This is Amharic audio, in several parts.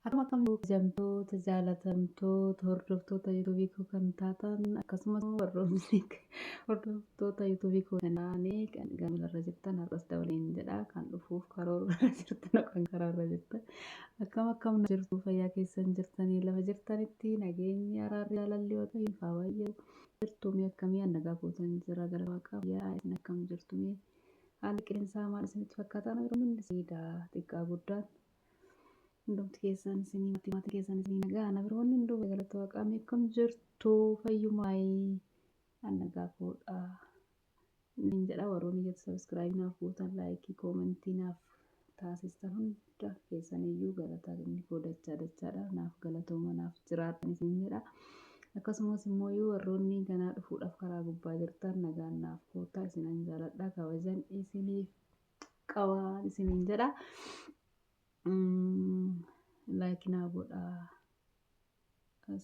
Akkuma kabajamtoota, jaalatamtoota, hordoftoota yuutuubii koo kan taatan akkasumas hordoftoota yuutuubii koo kan ta'anii kan gaamilarra jirtan har'as dabaleen jedha kan dhufuuf karoora jirtan kan karaarra jirtan akkam jirtu fayyaa keessan jirtanii lafa jirtanitti nageenyi araarri jaalalli yoo ta'e faawwayyee jirtu mi akkamii nagaa gootan jira gara waaqaa yaa isin akkam jirtu mi haalli qilleensaa maal isinitti fakkaataa na biroo hundi siidaa xiqqaa guddaan. Hundumti keessan isinii maatii keessan isinii nagaa na biroonni hunduu galata waaqaa akkam jirtu fayyumaayii an nagaa koodha. Niin jedha warroonni jettu sabiskiraaybii naaf gootan laayikii koomentii naaf taasistan hunda keessaniyyuu galataa inni koo dachaadha naaf galatooma naaf jiraatan isin jedha. Akkasumas immoo warroonni ganaa dhufuudhaaf karaa gubbaa jirtan nagaan naaf koottaa isinan jaaladha kabajan isiniif qabaa isiniin jedha. Like naa godhaa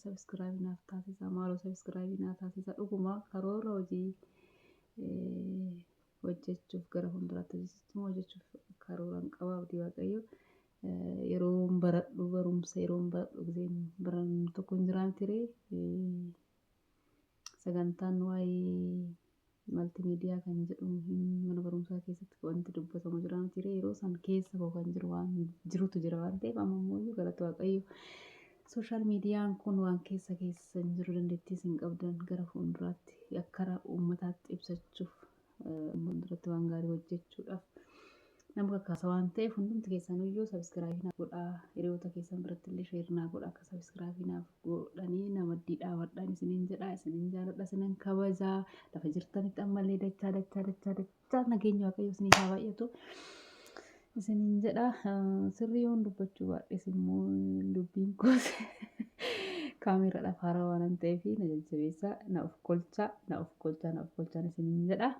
sabiskiraaybii naaf taasisaa maaloo sabiskiraaybii naaf taasisaa dhuguma karoora hojii hojjechuuf gara fuulduraatti hojjechuuf karooran qaba abdii waaqayyo yeroon baradhu barumsa yeroon baradhu giseen baran tokko hin jiraanne sagantaan waa'ee maltiimiidiyaa kan jedhu mana barumsaa keessatti wanti dubbatamu jira ture yeroo san keessa koo kan jiru waan jirutu jira waan ta'eef amma immoo galata waaqayyo sooshaal miidiyaan kun waan keessan jiru dandeettii isin qabdan gara fuulduraatti akka uummataatti ibsachuuf fuulduratti waan gaarii hojjechuudhaaf nama kakkaasa waan ta'eef hundumti keessaniyyuu sabiskiraaybii naaf godhaa hiriyoota keessan biratti illee sheer naa godhaa akka sabiskiraaybii naaf godhanii nama dhaabadhaan isiniin jedhaa isiniin jaaladha isiniin kabajaa lafa jirtanitti ammallee dachaa nageenya waaqayyo isiniif haa baay'atu isiniin jedha sirrii yoon dubbachuu baadhes immoo dubbiin koos kaameraadhaaf haaraa waan ta'eef na jajjabeessaa na of kolchaa isiniin jedha.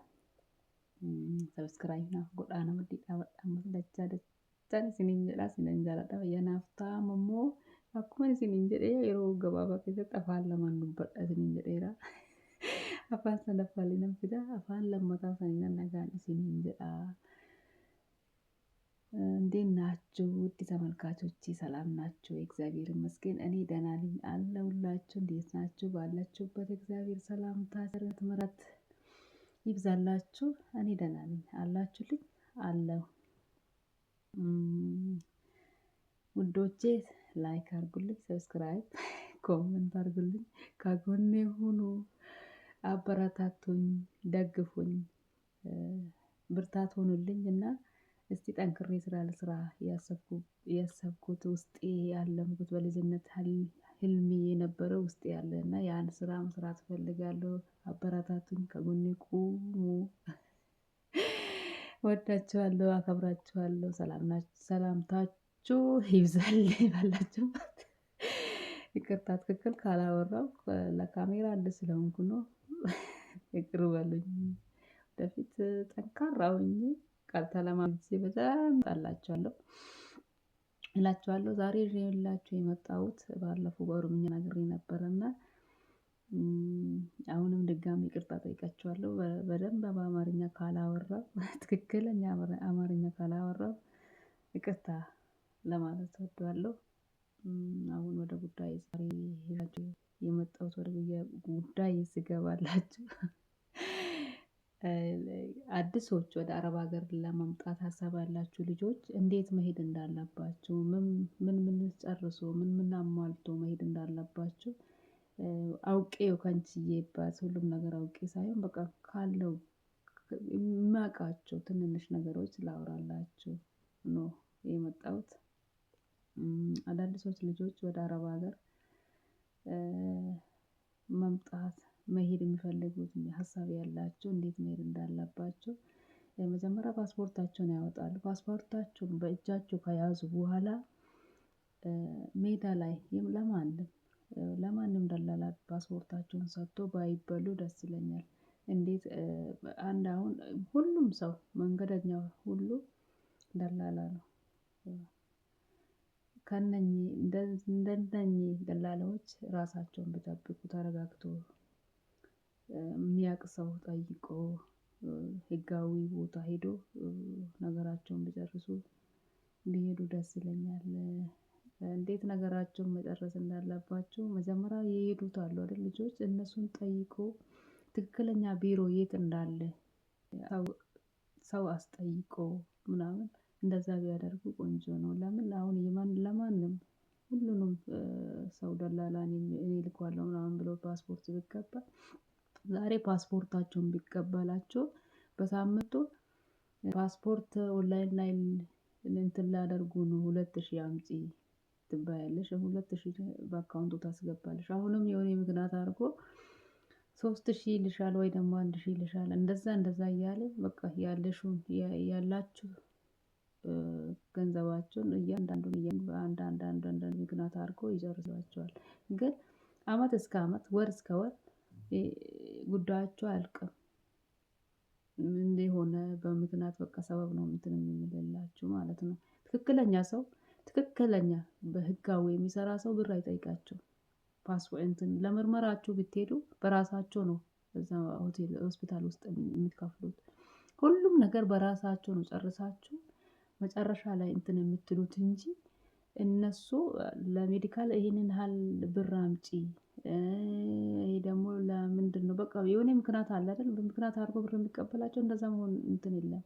Sabiskiraaybii naaf godhaa nama dhaabadha ammas dachaan isiniin jedha isiniin jaaladha fayyaa naaf ta'aa immoo akkuma isiniin jedhee yeroo gabaabaa keessatti afaan lamaan dubbadha isiniin jedheera. Afaan sadaffaallee nan fida afaan lammataa sanii nan nagaan isiniin jedha. እንዴት ናችሁ ውድ ተመልካቾቼ ሰላም ናችሁ? እግዚአብሔር ይመስገን እኔ ደህና ነኝ አለሁላችሁ። እንዴት ናችሁ? ባላችሁበት እግዚአብሔር ሰላምታ ቸርነት ምሕረት ይብዛላችሁ። እኔ ደህና ነኝ አላችሁልኝ አለሁ። ውዶቼ ላይክ አድርጉልኝ፣ ሰብስክራይብ ኮሜንት አድርጉልኝ፣ ከጎኔ ሁኑ፣ አበረታቱኝ፣ ደግፉኝ፣ ብርታት ሆኑልኝ እና እስቲ ጠንክሬ ስራ ለስራ ያሰብኩት ውስጤ ያለምኩት በልጅነት ህልሜ የነበረው ውስጤ ያለ እና ያን ስራ መስራት እፈልጋለሁ። አበረታቱኝ፣ ከጎኔ ቁሙ። ወዳችኋለሁ፣ አከብራችኋለሁ። ሰላምታችሁ ይብዛልኝ ባላችሁበት። ይቅርታ ትክክል ካላወራው ለካሜራ አንድ ስለሆንኩ ነው። ይቅር በሉኝ። ወደፊት ጠንካራ ሆኜ ቃል ተለማምጄ በጣም ጣላችኋለሁ እላችኋለሁ። ዛሬ ይዤላችሁ የመጣሁት ባለፈው በኦሮምኛ ነግሬ ነበርና አሁንም ድጋሚ ይቅርታ ጠይቃችኋለሁ። በደንብ በአማርኛ ካላወራው ትክክለኛ አማርኛ ካላወራው ይቅርታ ለማለት እወዳለሁ። አሁን ወደ ጉዳይ ዛሬ ይዤላችሁ የመጣሁት ወደ ጉዳይ ስገባላችሁ አዲሶች ወደ አረብ ሀገር ለመምጣት ሀሳብ ያላችሁ ልጆች እንዴት መሄድ እንዳለባችሁ ምን ጨርሶ ምን አሟልቶ መሄድ እንዳለባችሁ አውቄው ከንችዬበት ሁሉም ነገር አውቄ ሳይሆን በቃ ካለው የማውቃቸው ትንንሽ ነገሮች ላወራላችሁ ነው የመጣሁት። አዳዲሶች ልጆች ወደ አረብ ሀገር መምጣት መሄድ የሚፈልጉት ሀሳብ ያላቸው እንዴት መሄድ እንዳለባቸው መጀመሪያ ፓስፖርታቸውን ያወጣሉ። ፓስፖርታቸውን በእጃቸው ከያዙ በኋላ ሜዳ ላይ ለማንም ደላላ ፓስፖርታቸውን ሰጥቶ ባይበሉ ደስ ይለኛል። እንዴት አሁን ሁሉም ሰው መንገደኛ ሁሉ ደላላ ነው። እንደነኚህ ደላላዎች ራሳቸውን ቢጠብቁ ተረጋግቶ የሚያውቅ ሰው ጠይቆ ህጋዊ ቦታ ሄዶ ነገራቸውን ቢጨርሱ ቢሄዱ ደስ ይለኛል። እንዴት ነገራቸውን መጨረስ እንዳለባቸው መጀመሪያ የሄዱት አሉ አይደል ልጆች እነሱን ጠይቆ ትክክለኛ ቢሮ የት እንዳለ ሰው አስጠይቆ ምናምን እንደዛ ቢያደርጉ ቆንጆ ነው። ለምን አሁን ለማንም ሁሉንም ሰው ደላላ እኔ ልኳለሁ ምናምን ብሎ ፓስፖርት ቢቀበል ዛሬ ፓስፖርታቸውን ቢቀበላቸው በሳምንቱ ፓስፖርት ኦንላይን ላይ እንትን ላደርጉ ነው 2000 አምጪ ትባያለሽ 2000 በአካውንቱ ታስገባለሽ። አሁንም የሆነ ምክንያት አድርጎ 3000 ይልሻል ወይ ደግሞ 1000 ይልሻል። እንደዛ እያለ በቃ ያላችሁ ገንዘባቸውን እያንዳንዱን አንዳንድ ምክንያት አድርጎ ይጨርሷቸዋል። ግን አመት እስከ አመት ወር እስከ ወር ጉዳያቸው አያልቅም። እንደሆነ በምክንያት በቃ ሰበብ ነው እንትን የሚልላችሁ ማለት ነው። ትክክለኛ በህጋዊ የሚሰራ ሰው ብር አይጠይቃቸውም። ፓስፖርት ለምርመራችሁ ብትሄዱ በራሳቸው ነው እዛ ሆስፒታል ውስጥ የምትከፍሉት። ሁሉም ነገር በራሳቸው ነው ጨርሳችሁ መጨረሻ ላይ እንትን የምትሉት እንጂ እነሱ ለሜዲካል ይሄንን ያህል ብር አምጪ ይሄ ደግሞ ለምንድነው በቃ የሆነ ምክንያት አለ አይደል በምክንያት አድርጎ ብር የሚቀበላቸው እንደዛ መሆን እንትን የለም።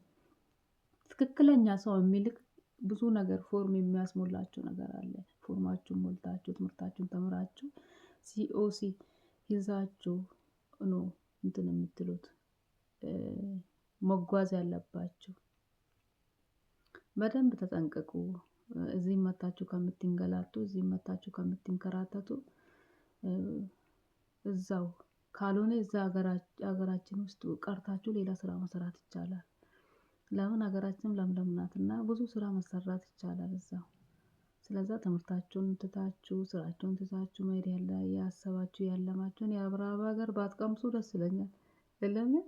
ትክክለኛ ሰው የሚልክ ብዙ ነገር ፎርም የሚያስሞላቸው ነገር አለ። ፎርማችሁን ሞልታችሁ ትምህርታችሁን ተምራችሁ ሲኦሲ ይዛችሁ ነው እንትን የምትሉት መጓዝ ያለባችሁ። በደንብ ተጠንቀቁ። እዚህም መታችሁ ከምትንገላቱ እዚህም መታችሁ ከምትንከራተቱ እዛው ካልሆነ እዛ ሀገራችን ውስጥ ቀርታችሁ ሌላ ስራ መስራት ይቻላል። ለምን ሀገራችን ለምለም ናትና ብዙ ስራ መሰራት ይቻላል እዛው። ስለዛ ትምህርታችሁን ትታችሁ ስራችሁን ትታችሁ መሄድ ያሰባችሁ ያለማችሁን የአረብ ሀገር ባትቀምሱ ደስ ይለኛል። ለምን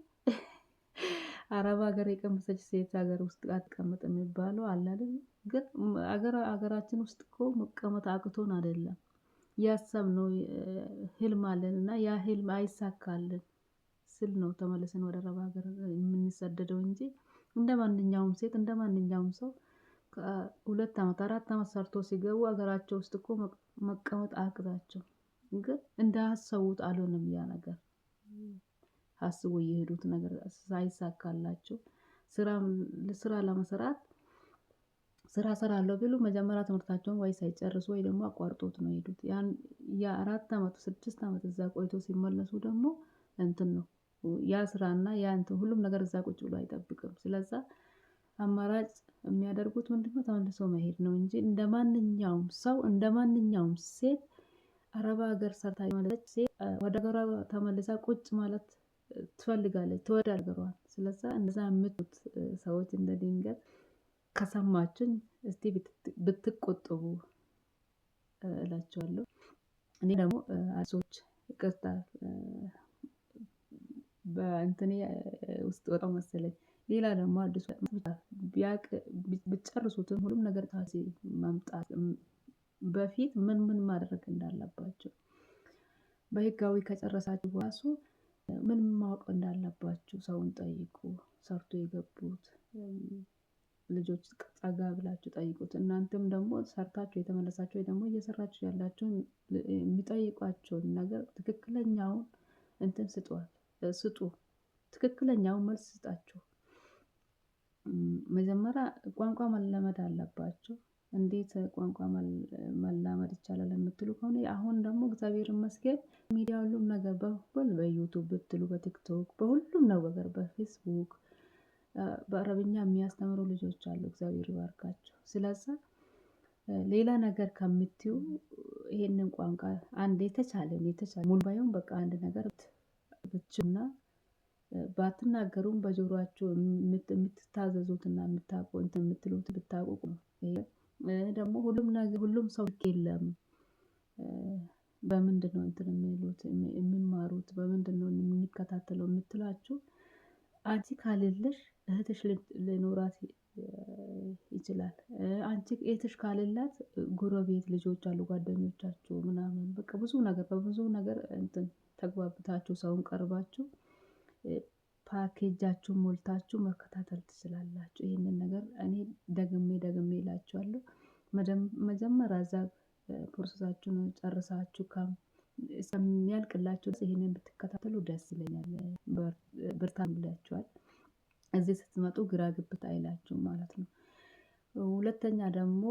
አረብ ሀገር የቀመሰች ሴት ሀገር ውስጥ አትቀምጥ የሚባለው አለ አይደል? ግን ሀገራችን ውስጥ እኮ መቀመጥ አቅቶን አይደለም ያሰብነው ህልም አለን እና ያ ህልም አይሳካልን ስል ነው ተመልሰን ወደ አረብ ሀገር የምንሰደደው እንጂ እንደማንኛውም ሴት እንደማንኛውም ሰው ከ2 አመት 4 አመት ሰርቶ ሲገቡ ሀገራቸው ውስጥ እኮ መቀመጥ አቅታቸው ግን እንዳሰቡት አልሆነም። ያ ነገር አስቦ የሄዱት ነገር ሳይሳካላቸው ስራ ለመስራት ስራ እሰራለሁ ቢሉ መጀመሪያ ትምህርታቸውን ወይ ሳይጨርሱ ወይ ደግሞ አቋርጦት ነው የሄዱት። የ4 አመት 6 አመት እዛ ቆይቶ ሲመለሱ ደግሞ እንትን ነው ያ ስራና ያ እንትን ሁሉም ነገር እዛ ቁጭ ብሎ አይጠብቅም። ስለዛ አማራጭ የሚያደርጉት ምንድነው ተመልሶ መሄድ ነው እንጂ እንደማንኛውም ሰው እንደማንኛውም ሴት አረብ ሀገር ሰርታ የመለሰች ሴት ወደ ሀገሯ ተመልሳ ቁጭ ማለት ትፈልጋለች ትወዳለች ሀገሯን። ስለዛ እንደዛ የምትሉት ሰዎች እንደ ድንገት ከሰማችሁኝ እስቲ ብትቆጠቡ እላቸዋለሁ። እኔ ደግሞ አሶች ይቅርታ በእንትኔ ውስጥ ወጣው መሰለኝ። ሌላ ደግሞ አዲስ ብትጨርሱትም ሁሉም ነገር ታሲ መምጣት በፊት ምን ማድረግ እንዳለባቸው በህጋዊ ከጨረሳችሁ በኋላ ምን ማወቅ እንዳለባችሁ ሰውን ጠይቁ። ሰርቶ የገቡት ልጆች ጠጋ ብላችሁ ጠይቁት። እናንተም ደግሞ ሰርታችሁ የተመለሳችሁ ወይ ደግሞ እየሰራችሁ ያላችሁን የሚጠይቋቸውን ነገር ትክክለኛውን እንትን ስጡ። ትክክለኛውን መልስ ስጣችሁ። መጀመሪያ ቋንቋ መለመድ አለባቸው። እንዴት ቋንቋ መላመድ ይቻላል የምትሉ ከሆነ አሁን ደግሞ እግዚአብሔር ይመስገን ሚዲያ ሁሉም ነገር በዩቲዩብ ብትሉ በቲክቶክ በሁሉም ነገር በፌስቡክ በአረብኛ የሚያስተምሩ ልጆች አሉ። እግዚአብሔር ይባርካቸው። ስለዛ ሌላ ነገር ከምትዩ ይሄንን ቋንቋ አንድ የተቻለ ሙሉ ባይሆን በቃ አንድ ነገር ብቻና ባትናገሩም በጆሮአችሁ የምትታዘዙትና የምትሉት ብታውቁ ነው። ደግሞ ሁሉም ሰው የለም። በምንድነው እንትን የሚሉት የሚማሩት በምንድነው የሚከታተለው የምትላችሁ አንቺ ካሌለሽ እህትሽ ሊኖራት ይችላል። አንቺ እህትሽ ካሌላት ጎረቤት ልጆች አሉ ጓደኞቻችሁ ምናምን በቃ በብዙ ነገር እንትን ተግባብታችሁ ሰውን ቀርባችሁ ፓኬጃችሁን ሞልታችሁ መከታተል ትችላላችሁ። ይሄንን ነገር እኔ ደግሜ እላችኋለሁ። መጀመሪያ እዛ ፕሮሰሳችሁን ጨርሳችሁ እስከሚያልቅላችሁ ድረስ ይሄንን ብትከታተሉ ደስ ይለኛል። ብርታት ይላችኋል። እዚህ ስትመጡ ግራ ግብት አይላችሁም ማለት ነው። ሁለተኛ ደግሞ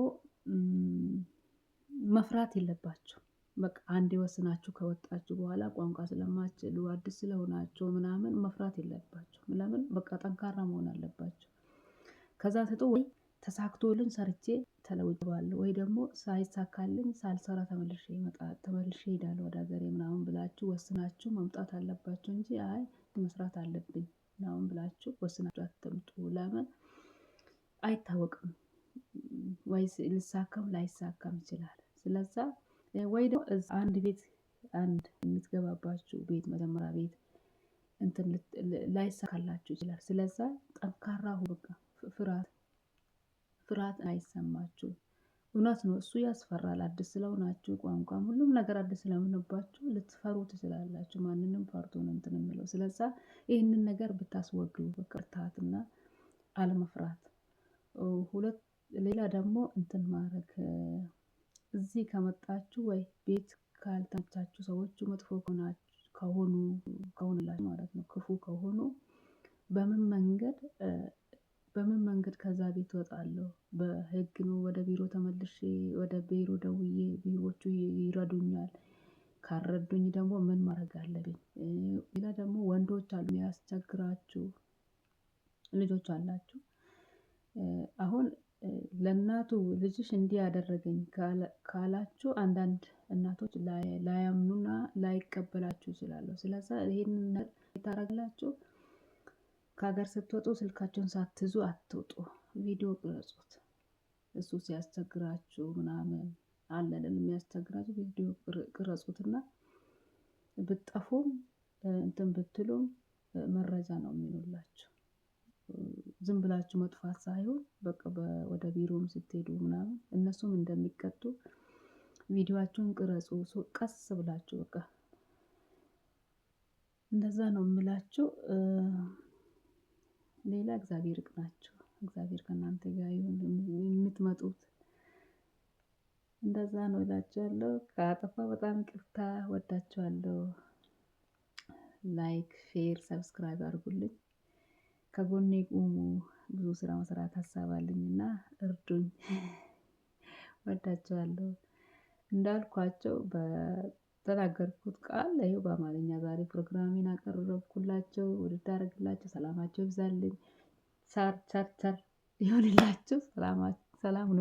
መፍራት የለባችሁ። በቃ አንዴ ወስናችሁ ከወጣችሁ በኋላ ቋንቋ ስለማትችሉ አዲስ ስለሆናችሁ ምናምን መፍራት የለባችሁ። ለምን በቃ ጠንካራ መሆን አለባችሁ። ከዛ ወይ ተሳክቶልን ሰርቼ ተለውጬዋለሁ ወይ ደግሞ ሳይሳካልኝ ሳልሰራ ተመልሼ እሄዳለሁ ወደ ሀገሬ ምናምን ብላችሁ ወስናችሁ መምጣት አለባችሁ እንጂ አይ መስራት አለብኝ ምናምን ብላችሁ ወስናችሁ አትምጡ። ለምን አይታወቅም፣ ወይስ ሊሳካም ላይሳካም ይችላል። ስለዛ ወይ ደግሞ አንድ ቤት አንድ የምትገባባችሁ ቤት መጀመሪያ ቤት እንትን ላይሳካላችሁ ይችላል። ስለዛ ጠንካራ ሁኑ። በቃ ፍርሃት አይሰማችሁ። እውነት ነው፣ እሱ ያስፈራል። አዲስ ስለሆናችሁ ቋንቋም ሁሉም ነገር አዲስ ስለሆነባችሁ ልትፈሩ ትችላላችሁ። ማንንም ፈርቶ ነው እንትን የሚለው። ስለዛ ይህንን ነገር ብታስወግዱ በቅርታትና አለመፍራት። ሌላ ደግሞ እንትን ማድረግ እዚህ ከመጣችሁ ወይ ቤት ካልተመቻችሁ ሰዎቹ መጥፎ ከሆኑላችሁ ማለት ነው፣ ክፉ ከሆኑ በምን መንገድ ከዛ ቤት እወጣለሁ? በህግ ነው? ወደ ቢሮ ተመልሼ ወደ ቢሮ ደውዬ ቢሮዎቹ ይረዱኛል? ካልረዱኝ ደግሞ ምን ማድረግ አለብኝ? ሌላ ደግሞ ወንዶች አሉ የሚያስቸግራችሁ ልጆች አላችሁ። አሁን ለእናቱ ልጅሽ እንዲህ ያደረገኝ ካላችሁ አንዳንድ እናቶች ላያምኑና ላይቀበላችሁ ይችላሉ። ስለዛ ይሄንን ነገር ታደርጋላችሁ። ከሀገር ስትወጡ ስልካቸውን ሳትይዙ አትውጡ። ቪዲዮ ቅረጹት። እሱ ሲያስቸግራችሁ ምናምን አለን የሚያስቸግራችሁ ቪዲዮ ቅረጹትና ብትጠፉም እንትን ብትሉም መረጃ ነው የሚሆንላችሁ። ዝም ብላችሁ መጥፋት ሳይሆን በቃ ወደ ቢሮም ስትሄዱ ምናምን እነሱም እንደሚቀጡ ቪዲዮአችሁን ቅረጹ። ቀስ ብላችሁ በቃ እንደዛ ነው የምላችሁ። ሌላ እግዚአብሔር ይቅናችሁ። እግዚአብሔር ከእናንተ ጋር ይሁን። የምትመጡት እንደዛ ነው እላችኋለሁ። ከአጠፋ በጣም ይቅርታ። ወዳችኋለሁ። ላይክ፣ ሼር፣ ሰብስክራይብ አድርጉልኝ። ከጎኔ ቁሙ። ብዙ ስራ መስራት ሀሳብ አለኝና እርዱኝ። ወዳችኋለሁ። እንዳልኳቸው በተናገርኩት ቃል ይኸው በአማርኛ ዛሬ ፕሮግራሜን አቀረብኩላቸው። ውድድ አደርግላቸው። ሰላማቸው ይብዛልኝ። ቻር ቻር ቻር ይሆንላችሁ። ሰላም ሁኑ።